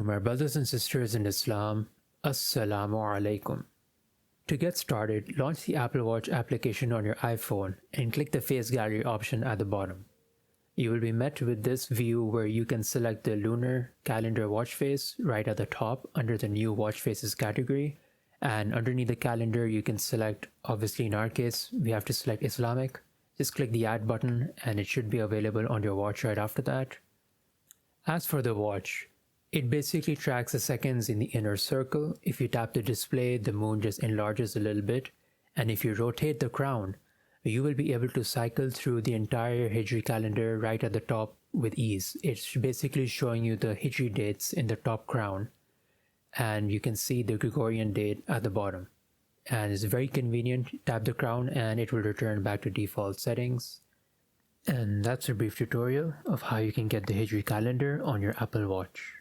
To my brothers and sisters in Islam, As-salamu alaykum. To get started, launch the Apple Watch application on your iPhone and click the Face Gallery option at the bottom. You will be met with this view where you can select the lunar calendar watch face right at the top under the new watch faces category, and underneath the calendar you can select, obviously in our case we have to select Islamic. Just click the add button and it should be available on your watch right after that. As for the watch, it basically tracks the seconds in the inner circle. If you tap the display, the moon just enlarges a little bit, and if you rotate the crown, you will be able to cycle through the entire Hijri calendar right at the top with ease. It's basically showing you the Hijri dates in the top crown, and you can see the Gregorian date at the bottom. And it's very convenient. Tap the crown and it will return back to default settings. And that's a brief tutorial of how you can get the Hijri calendar on your Apple Watch.